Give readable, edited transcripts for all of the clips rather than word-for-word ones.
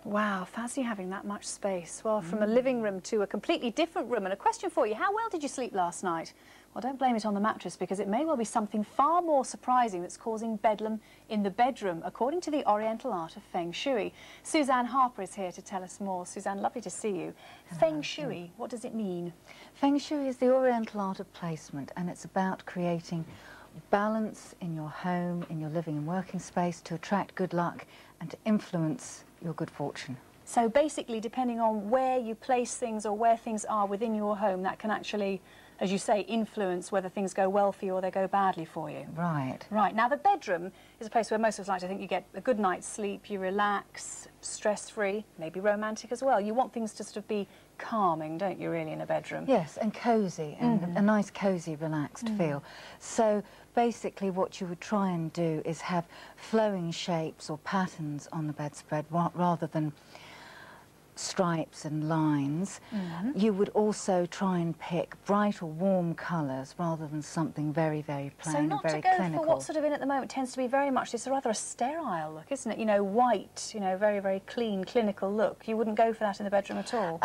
Wow, fancy having that much space. Well, from a living room to a completely different room. And a question for you, how well did you sleep last night? Well, don't blame it on the mattress, because it may well be something far more surprising that's causing bedlam in the bedroom, according to the Oriental art of Feng Shui. Suzanne Harper is here to tell us more. Suzanne, lovely to see you. Feng Shui, what does it mean? Feng Shui is the Oriental art of placement, and it's about creating balance in your home, in your living and working space, to attract good luck and to influence your good fortune. So basically, depending on where you place things or where things are within your home, that can actually, as you say, influence whether things go well for you or they go badly for you. Right. Right. Now, the bedroom is a place where most of us like to think you get a good night's sleep, you relax, stress-free, maybe romantic as well. You want things to sort of be calming, don't you, really, in a bedroom? Yes, and cosy, and a nice, cosy, relaxed feel. So basically what you would try and do is have flowing shapes or patterns on the bedspread rather than stripes and lines. You would also try and pick bright or warm colours rather than something very, very plain so and not very to go clinical. for what's sort of in at the moment tends to be very much this rather a sterile look, isn't it? You know, white, you know, very, very clean, clinical look. You wouldn't go for that in the bedroom at all?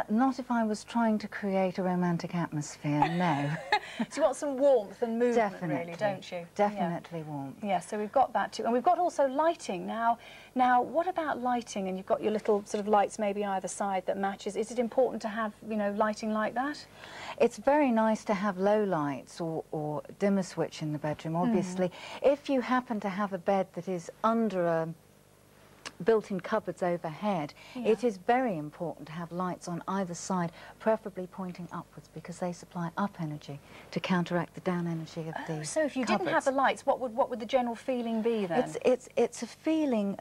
Not if I was trying to create a romantic atmosphere, no. So you want some warmth and movement, Definitely. really, don't you? Definitely warmth. Yeah, so we've got that too. And we've got also lighting. Now, what about lighting? And you've got your little sort of lights maybe either side that matches. Is it important to have, you know, lighting like that? It's very nice to have low lights or dimmer switch in the bedroom, obviously. If you happen to have a bed that is under a built-in cupboards overhead, it is very important to have lights on either side, preferably pointing upwards, because they supply up energy to counteract the down energy of the So if you cupboards. didn't have the lights, what would the general feeling be then? It's a feeling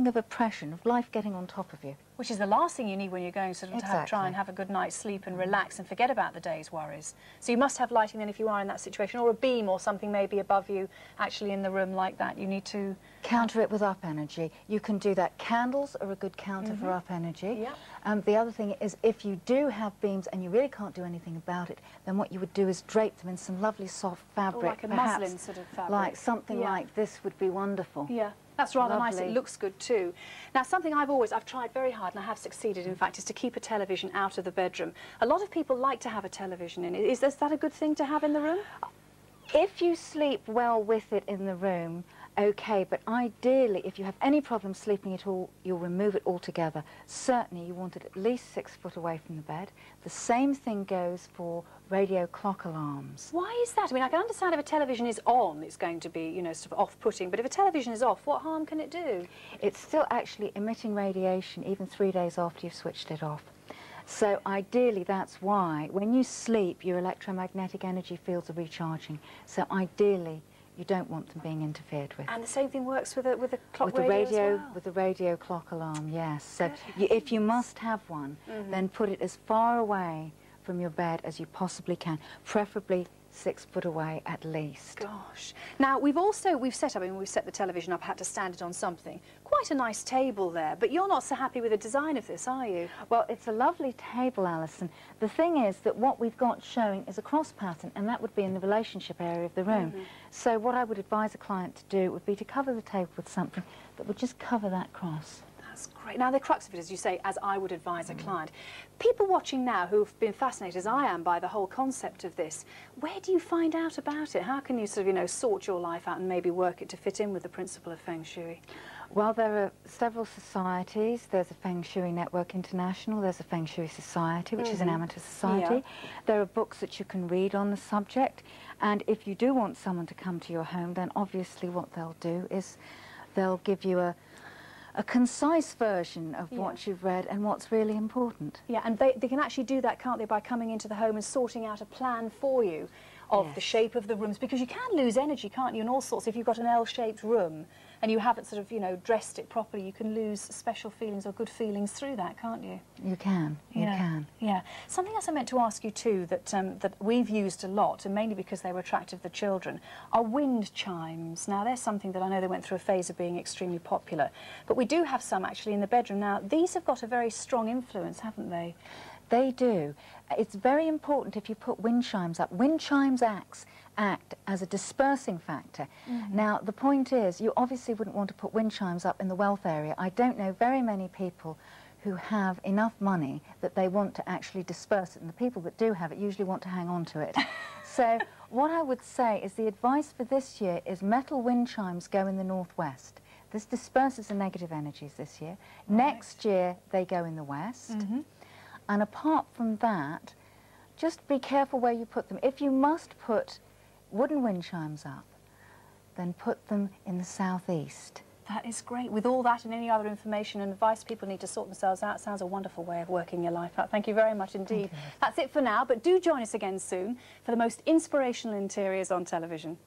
of oppression, of life getting on top of you. Which is the last thing you need when you're going sort of to try and have a good night's sleep and relax and forget about the day's worries. So you must have lighting then if you are in that situation, or a beam or something maybe above you actually in the room like that. You need to counter it with up energy. You can do that. Candles are a good counter for up energy. Yeah. The other thing is, if you do have beams and you really can't do anything about it, then what you would do is drape them in some lovely soft fabric. Or like a perhaps muslin sort of fabric. Like something like this would be wonderful. Yeah. That's rather nice. Lovely. It looks good too. Now, something I've tried very hard, and I have succeeded, in fact, is to keep a television out of the bedroom. A lot of people like to have a television in it. Is that a good thing to have in the room? If you sleep well with it in the room, okay, but ideally, if you have any problem sleeping at all, you'll remove it altogether. Certainly, you want it at least 6 foot away from the bed. The same thing goes for radio clock alarms. Why is that? I mean, I can understand if a television is on, it's going to be, you know, sort of off-putting, but if a television is off, what harm can it do? It's still actually emitting radiation even 3 days after you've switched it off. So ideally, that's why when you sleep, your electromagnetic energy fields are recharging. So ideally, you don't want them being interfered with. And the same thing works with a clock with radio as well? With the radio clock alarm, yes. So if you must have one, then put it as far away from your bed as you possibly can, preferably 6 foot away at least. Gosh. Now, we've set the television up, had to stand it on something. Quite a nice table there, but you're not so happy with the design of this, are you? Well, it's a lovely table, Alison. The thing is that what we've got showing is a cross pattern, and that would be in the relationship area of the room. So what I would advise a client to do would be to cover the table with something that would just cover that cross. That's great. Now, the crux of it, as you say, as I would advise a client, people watching now who've been fascinated, as I am, by the whole concept of this, where do you find out about it? How can you sort of, you know, sort your life out and maybe work it to fit in with the principle of Feng Shui? Well, there are several societies. There's a Feng Shui Network International. There's a Feng Shui Society, which is an amateur society. There are books that you can read on the subject. And if you do want someone to come to your home, then obviously what they'll do is they'll give you a concise version of what you've read and what's really important. Yeah, and they can actually do that, can't they, by coming into the home and sorting out a plan for you of the shape of the rooms, because you can lose energy, can't you, in all sorts. If you've got an L-shaped room and you haven't sort of, you know, dressed it properly, you can lose special feelings or good feelings through that, can't you? You can, you can. Yeah. Something else I meant to ask you too that that we've used a lot, and mainly because they were attractive to the children, are wind chimes. Now, there's something that I know they went through a phase of being extremely popular, but we do have some actually in the bedroom. Now, these have got a very strong influence, haven't they? They do. It's very important if you put wind chimes up. Wind chimes act as a dispersing factor. Now, the point is, you obviously wouldn't want to put wind chimes up in the wealth area. I don't know very many people who have enough money that they want to actually disperse it, and the people that do have it usually want to hang on to it. So what I would say is the advice for this year is metal wind chimes go in the northwest. This disperses the negative energies this year. Next year, they go in the west. And apart from that, just be careful where you put them. If you must put wooden wind chimes up, then put them in the southeast. That is great. With all that and any other information and advice people need to sort themselves out, sounds a wonderful way of working your life out. Thank you very much indeed. That's it for now, but do join us again soon for the most inspirational interiors on television.